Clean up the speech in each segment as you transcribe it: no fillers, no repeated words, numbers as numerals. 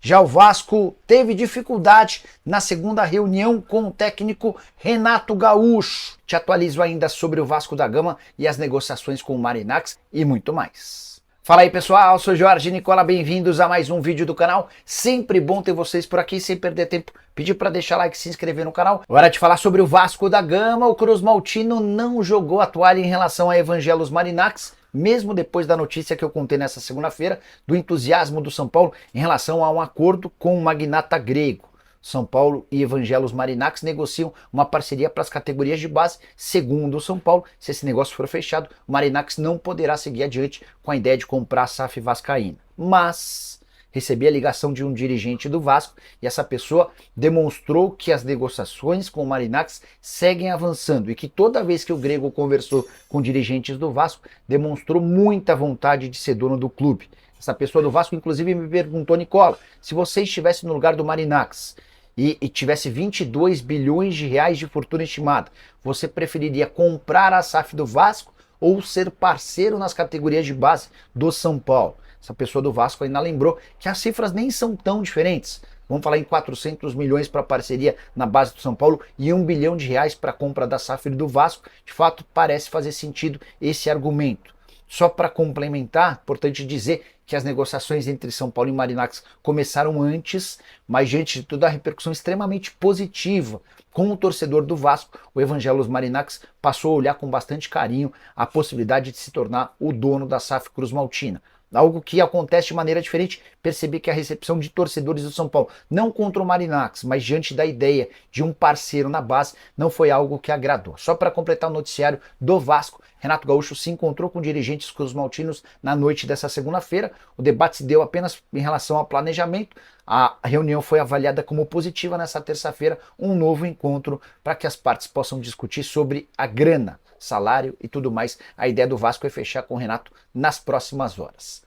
Já o Vasco teve dificuldade na segunda reunião com o técnico Renato Gaúcho. Te atualizo ainda sobre o Vasco da Gama e as negociações com o Marinacx e muito mais. Fala aí pessoal, sou Jorge Nicola, bem-vindos a mais um vídeo do canal. Sempre bom ter vocês por aqui, sem perder tempo. Pedir para deixar like e se inscrever no canal. Hora de falar sobre o Vasco da Gama. O Cruz Maltino não jogou a toalha em relação a Evangelos Marinacx, mesmo depois da notícia que eu contei nessa segunda-feira, do entusiasmo do São Paulo em relação a um acordo com o magnata grego. São Paulo e Evangelos Marinacx negociam uma parceria para as categorias de base. Segundo o São Paulo, se esse negócio for fechado, o Marinacx não poderá seguir adiante com a ideia de comprar a SAF vascaína. Mas recebi a ligação de um dirigente do Vasco e essa pessoa demonstrou que as negociações com o Marinacx seguem avançando e que toda vez que o grego conversou com dirigentes do Vasco, demonstrou muita vontade de ser dono do clube. Essa pessoa do Vasco inclusive me perguntou: Nicola, se você estivesse no lugar do Marinacx e tivesse 22 bilhões de reais de fortuna estimada, você preferiria comprar a SAF do Vasco ou ser parceiro nas categorias de base do São Paulo? Essa pessoa do Vasco ainda lembrou que as cifras nem são tão diferentes. Vamos falar em 400 milhões para parceria na base do São Paulo e 1 bilhão de reais para a compra da SAF do Vasco. De fato, parece fazer sentido esse argumento. Só para complementar, importante dizer que as negociações entre São Paulo e Marinacx começaram antes, mas diante de toda a repercussão extremamente positiva com o torcedor do Vasco, o Evangelos Marinacx passou a olhar com bastante carinho a possibilidade de se tornar o dono da SAF Cruz Maltina. Algo que acontece de maneira diferente. Percebi que a recepção de torcedores do São Paulo, não contra o Marinacx, mas diante da ideia de um parceiro na base, não foi algo que agradou. Só para completar o noticiário do Vasco, Renato Gaúcho se encontrou com dirigentes cruzmaltinos na noite dessa segunda-feira. O debate se deu apenas em relação ao planejamento. A reunião foi avaliada como positiva nessa terça-feira, um novo encontro para que as partes possam discutir sobre a grana, salário e tudo mais. A ideia do Vasco é fechar com o Renato nas próximas horas.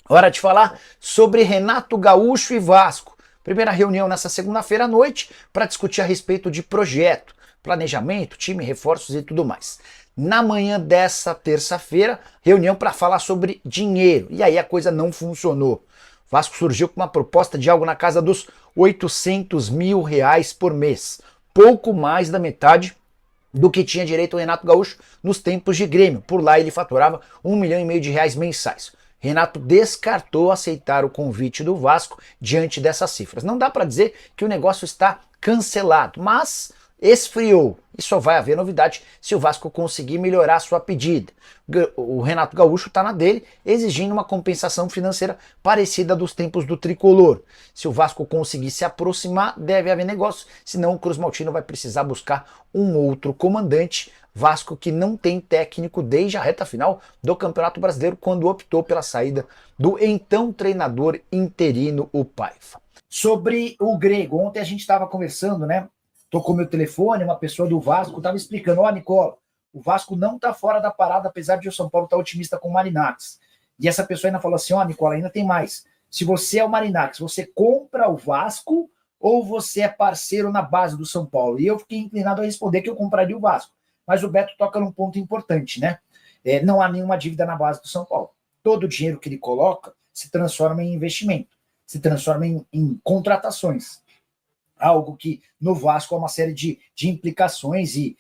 Hora de falar sobre Renato Gaúcho e Vasco. Primeira reunião nessa segunda-feira à noite para discutir a respeito de projeto, planejamento, time, reforços e tudo mais. Na manhã dessa terça-feira, reunião para falar sobre dinheiro. E aí a coisa não funcionou. O Vasco surgiu com uma proposta de algo na casa dos 800 mil reais por mês. Pouco mais da metade do que tinha direito o Renato Gaúcho nos tempos de Grêmio. Por lá ele faturava 1,5 milhão de reais mensais. Renato descartou aceitar o convite do Vasco diante dessas cifras. Não dá para dizer que o negócio está cancelado, mas esfriou. E só vai haver novidade se o Vasco conseguir melhorar sua pedida. O Renato Gaúcho está na dele, exigindo uma compensação financeira parecida dos tempos do Tricolor. Se o Vasco conseguir se aproximar, deve haver negócio, senão o Cruz Maltino vai precisar buscar um outro comandante. Vasco que não tem técnico desde a reta final do Campeonato Brasileiro, quando optou pela saída do então treinador interino, o Paiva. Sobre o grego, ontem a gente estava conversando, né? Tocou meu telefone, uma pessoa do Vasco estava explicando: ó, Nicola, o Vasco não está fora da parada, apesar de o São Paulo estar otimista com o Marinacx. E essa pessoa ainda falou assim: ó, Nicola, ainda tem mais. Se você é o Marinacx, você compra o Vasco ou você é parceiro na base do São Paulo? E eu fiquei inclinado a responder que eu compraria o Vasco. Mas o Beto toca num ponto importante, né? Não há nenhuma dívida na base do São Paulo. Todo o dinheiro que ele coloca se transforma em investimento, se transforma em contratações. Algo que no Vasco há uma série de implicações e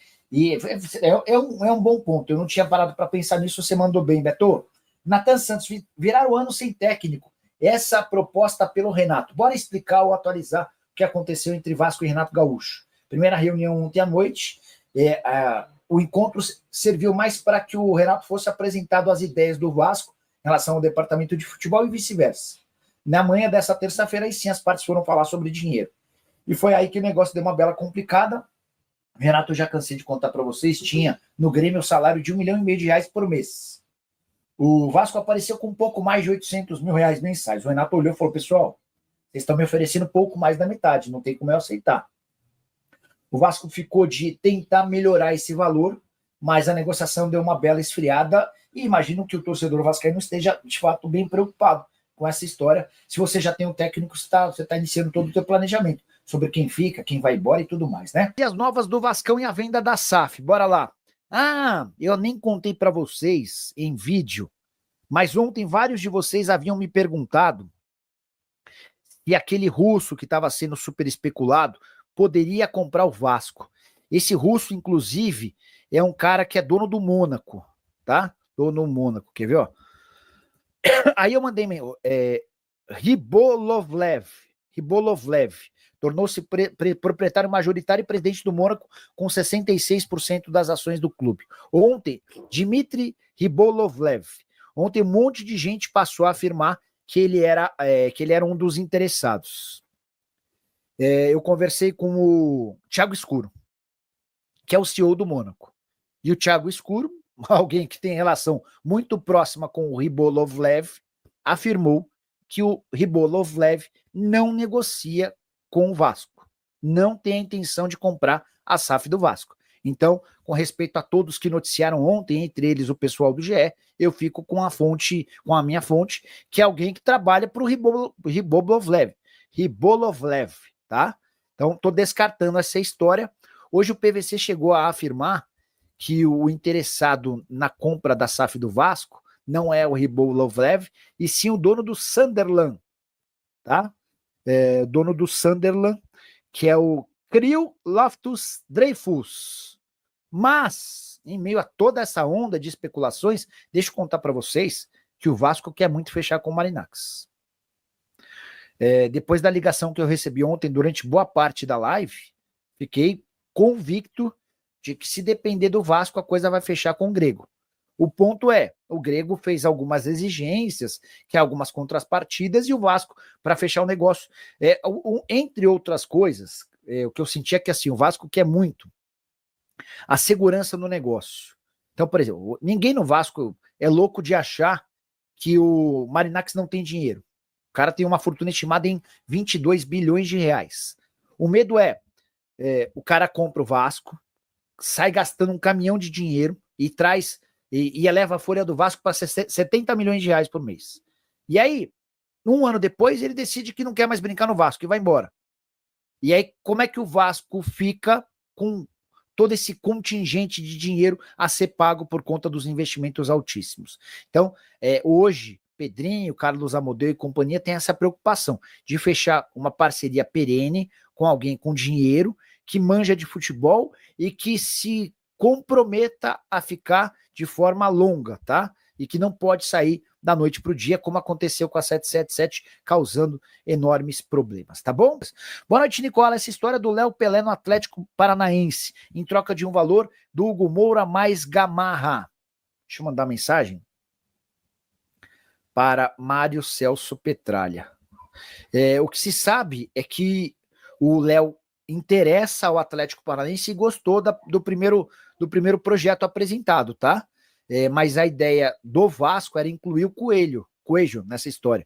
é um bom ponto. Eu não tinha parado para pensar nisso, você mandou bem, Beto. Natan Santos, virar o ano sem técnico. Essa proposta pelo Renato. Bora explicar ou atualizar o que aconteceu entre Vasco e Renato Gaúcho. Primeira reunião ontem à noite. O encontro serviu mais para que o Renato fosse apresentado as ideias do Vasco em relação ao departamento de futebol e vice-versa. Na manhã dessa terça-feira, aí sim, as partes foram falar sobre dinheiro. E foi aí que o negócio deu uma bela complicada. O Renato, eu já cansei de contar para vocês, tinha no Grêmio o salário de 1,5 milhão de reais por mês. O Vasco apareceu com um pouco mais de 800 mil reais mensais. O Renato olhou e falou: pessoal, vocês estão me oferecendo pouco mais da metade, não tem como eu aceitar. O Vasco ficou de tentar melhorar esse valor, mas a negociação deu uma bela esfriada e imagino que o torcedor vascaíno esteja, de fato, bem preocupado com essa história. Se você já tem um técnico, você está iniciando todo o seu planejamento sobre quem fica, quem vai embora e tudo mais, né? E as novas do Vascão e a venda da SAF, bora lá. Eu nem contei para vocês em vídeo, mas ontem vários de vocês haviam me perguntado e aquele russo que estava sendo super especulado poderia comprar o Vasco. Esse russo, inclusive, é um cara que é dono do Mônaco, tá? Dono do Mônaco, quer ver, ó? Aí eu mandei Ribolovlev, tornou-se proprietário majoritário e presidente do Mônaco com 66% das ações do clube. Ontem, Dmitry Ribolovlev, ontem um monte de gente passou a afirmar que ele era um dos interessados. Eu conversei com o Thiago Escuro, que é o CEO do Mônaco. E o Thiago Escuro, alguém que tem relação muito próxima com o Ribolovlev, afirmou que o Ribolovlev não negocia com o Vasco. Não tem a intenção de comprar a SAF do Vasco. Então, com respeito a todos que noticiaram ontem, entre eles o pessoal do GE, eu fico com a minha fonte, que é alguém que trabalha para o Ribolovlev, tá? Então, estou descartando essa história. Hoje o PVC chegou a afirmar que o interessado na compra da SAF do Vasco não é o Ribolovlev, e sim o dono do Sunderland, tá? Dono do Sunderland, que é o Krill Loftus-Dreyfus. Mas, em meio a toda essa onda de especulações, deixa eu contar para vocês que o Vasco quer muito fechar com o Marinacks. Depois da ligação que eu recebi ontem, durante boa parte da live, fiquei convicto de que se depender do Vasco, a coisa vai fechar com o Grego. O ponto é, o Grego fez algumas exigências, que é algumas contrapartidas, e o Vasco, para fechar o negócio, entre outras coisas, o que eu senti é que assim, o Vasco quer muito a segurança no negócio. Então, por exemplo, ninguém no Vasco é louco de achar que o Marinacks não tem dinheiro. O cara tem uma fortuna estimada em 22 bilhões de reais. O medo o cara compra o Vasco, sai gastando um caminhão de dinheiro e traz e eleva a folha do Vasco para 70 milhões de reais por mês. E aí, um ano depois, ele decide que não quer mais brincar no Vasco e vai embora. E aí, como é que o Vasco fica com todo esse contingente de dinheiro a ser pago por conta dos investimentos altíssimos? Então, hoje, Pedrinho, Carlos Amodeu e companhia têm essa preocupação de fechar uma parceria perene com alguém com dinheiro, que manja de futebol e que se comprometa a ficar de forma longa, tá? E que não pode sair da noite para o dia, como aconteceu com a 777, causando enormes problemas, tá bom? Boa noite, Nicola. Essa história do Léo Pelé no Atlético Paranaense, em troca de um valor do Hugo Moura mais Gamarra. Deixa eu mandar mensagem para Mário Celso Petralha. O que se sabe é que o Léo interessa ao Atlético Paranaense e gostou do primeiro projeto apresentado, tá? Mas a ideia do Vasco era incluir o Coelho nessa história.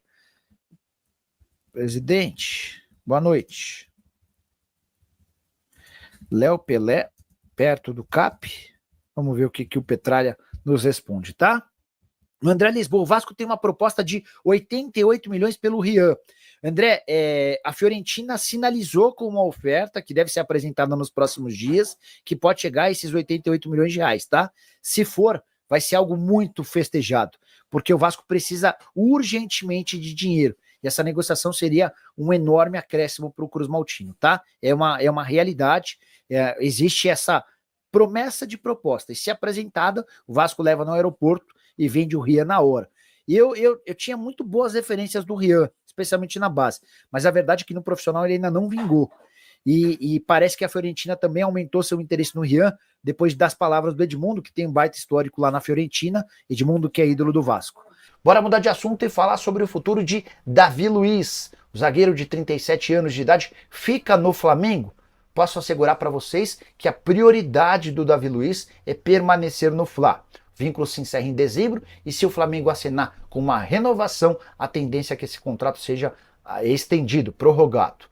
Presidente, boa noite. Léo Pelé, perto do CAP. Vamos ver o que o Petralha nos responde, tá? O André Lisboa, o Vasco tem uma proposta de 88 milhões pelo Rian. André, a Fiorentina sinalizou com uma oferta que deve ser apresentada nos próximos dias, que pode chegar a esses 88 milhões de reais, tá? Se for, vai ser algo muito festejado, porque o Vasco precisa urgentemente de dinheiro. E essa negociação seria um enorme acréscimo para o Cruz Maltino, tá? É uma realidade, existe essa promessa de proposta, e se apresentada, o Vasco leva no aeroporto e vende o Rian na hora. E eu tinha muito boas referências do Rian, especialmente na base, mas a verdade é que no profissional ele ainda não vingou. E parece que a Fiorentina também aumentou seu interesse no Rian depois das palavras do Edmundo, que tem um baita histórico lá na Fiorentina, Edmundo que é ídolo do Vasco. Bora mudar de assunto e falar sobre o futuro de Davi Luiz. O zagueiro de 37 anos de idade fica no Flamengo? Posso assegurar para vocês que a prioridade do Davi Luiz é permanecer no Fla. O vínculo se encerra em dezembro e se o Flamengo assinar com uma renovação, a tendência é que esse contrato seja estendido, prorrogado.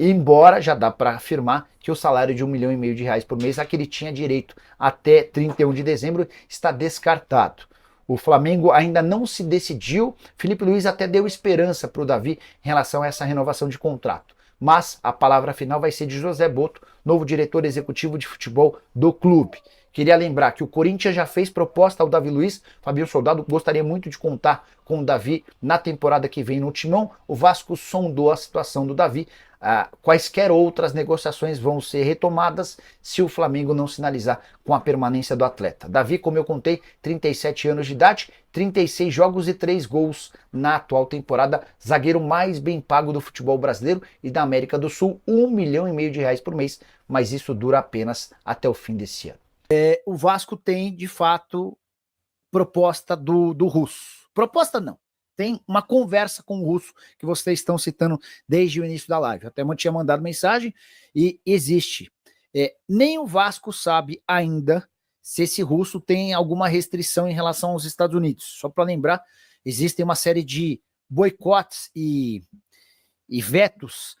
Embora já dá para afirmar que o salário de 1,5 milhão de reais por mês, a que ele tinha direito até 31 de dezembro, está descartado. O Flamengo ainda não se decidiu. Felipe Luiz até deu esperança para o Davi em relação a essa renovação de contrato. mas a palavra final vai ser de José Boto, novo diretor executivo de futebol do clube. Queria lembrar que o Corinthians já fez proposta ao Davi Luiz. Fabinho Soldado gostaria muito de contar com o Davi na temporada que vem no Timão. O Vasco sondou a situação do Davi. Quaisquer outras negociações vão ser retomadas se o Flamengo não sinalizar com a permanência do atleta. Davi, como eu contei, 37 anos de idade, 36 jogos e 3 gols na atual temporada. Zagueiro mais bem pago do futebol brasileiro e da América do Sul, R$1,5 milhão por mês, mas isso dura apenas até o fim desse ano. O Vasco tem, de fato, proposta do Russo. Proposta não. Tem uma conversa com o Russo que vocês estão citando desde o início da live. Até tinha mandado mensagem e existe. Nem o Vasco sabe ainda se esse Russo tem alguma restrição em relação aos Estados Unidos. Só para lembrar, existem uma série de boicotes e vetos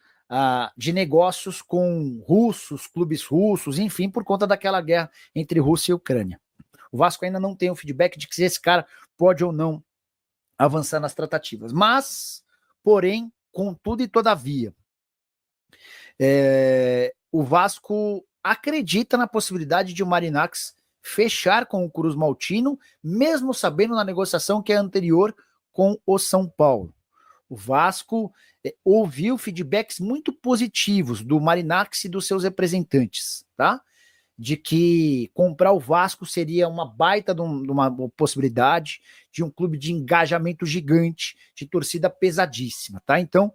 de negócios com russos, clubes russos, enfim, por conta daquela guerra entre Rússia e Ucrânia. O Vasco ainda não tem um feedback de que se esse cara pode ou não avançar nas tratativas. Mas, porém, contudo e todavia, o Vasco acredita na possibilidade de o Marinacks fechar com o Cruz Maltino, mesmo sabendo na negociação que é anterior com o São Paulo. O Vasco ouviu feedbacks muito positivos do Marinacks e dos seus representantes, tá? De que comprar o Vasco seria uma baita de uma possibilidade de um clube de engajamento gigante, de torcida pesadíssima, tá? Então,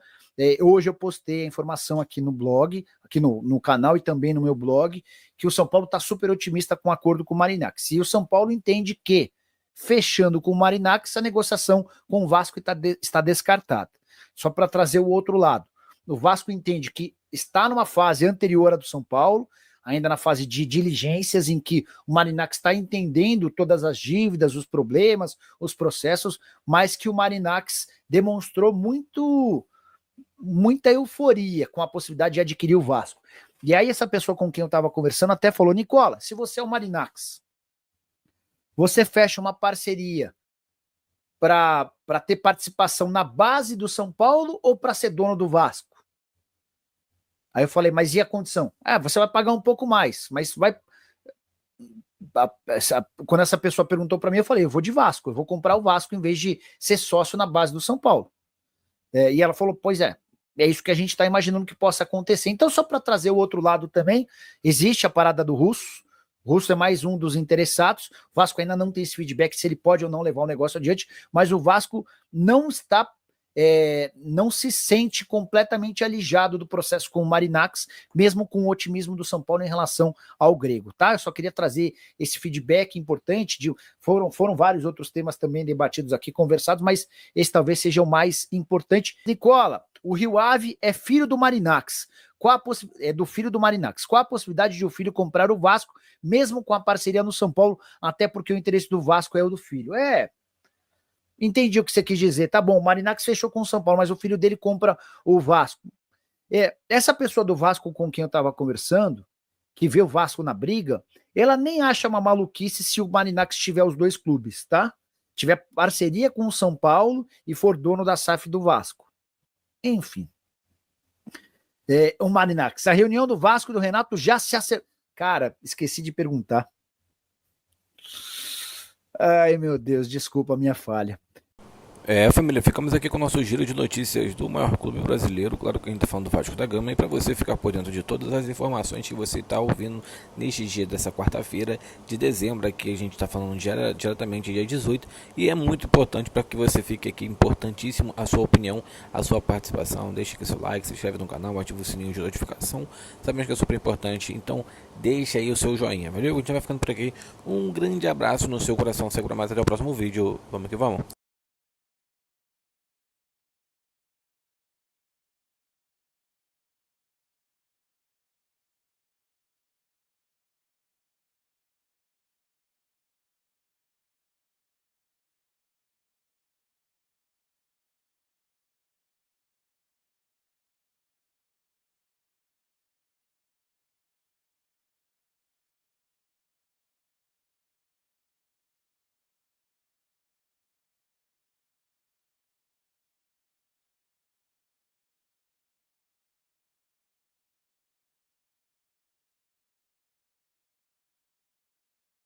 hoje eu postei a informação aqui no blog, aqui no canal e também no meu blog, que o São Paulo está super otimista com o acordo com o Marinacks. E o São Paulo entende que, fechando com o Marinacks, a negociação com o Vasco está descartada. Só para trazer o outro lado. O Vasco entende que está numa fase anterior à do São Paulo, ainda na fase de diligências, em que o Marinacks está entendendo todas as dívidas, os problemas, os processos, mas que o Marinacks demonstrou muita euforia com a possibilidade de adquirir o Vasco. E aí essa pessoa com quem eu estava conversando até falou: Nicola, se você é o Marinacks, você fecha uma parceria para ter participação na base do São Paulo ou para ser dono do Vasco? Aí eu falei, mas e a condição? Você vai pagar um pouco mais, mas vai... Quando essa pessoa perguntou para mim, eu falei, eu vou de Vasco, eu vou comprar o Vasco em vez de ser sócio na base do São Paulo. E ela falou, pois é isso que a gente está imaginando que possa acontecer. Então, só para trazer o outro lado também, existe a parada do Russo. O Russo é mais um dos interessados. O Vasco ainda não tem esse feedback se ele pode ou não levar o negócio adiante, mas o Vasco não se sente completamente alijado do processo com o Marinacks, mesmo com o otimismo do São Paulo em relação ao grego, tá? Eu só queria trazer esse feedback importante. Foram vários outros temas também debatidos aqui, conversados, mas esse talvez seja o mais importante. Nicola, o Rio Ave é filho do Marinacks. Do filho do Marinacks. Qual a possibilidade de o filho comprar o Vasco, mesmo com a parceria no São Paulo, até porque o interesse do Vasco é o do filho? Entendi o que você quis dizer. Tá bom, o Marinacks fechou com o São Paulo, mas o filho dele compra o Vasco. Essa pessoa do Vasco com quem eu estava conversando, que vê o Vasco na briga, ela nem acha uma maluquice se o Marinacks tiver os dois clubes, tá? Tiver parceria com o São Paulo e for dono da SAF do Vasco. Enfim. O Marinacks, a reunião do Vasco e do Renato já se acertou. Cara, esqueci de perguntar. Ai, meu Deus, desculpa a minha falha. Família, ficamos aqui com o nosso giro de notícias do maior clube brasileiro. Claro que a gente está falando do Vasco da Gama. E para você ficar por dentro de todas as informações que você está ouvindo neste dia dessa quarta-feira de dezembro, aqui a gente está falando diretamente dia 18. E é muito importante para que você fique aqui, importantíssimo a sua opinião, a sua participação. Deixe aqui seu like, se inscreve no canal, ative o sininho de notificação. Sabemos que é super importante, então deixa aí o seu joinha, valeu? A gente vai ficando por aqui. Um grande abraço no seu coração, segura mais, até o próximo vídeo. Vamos que vamos.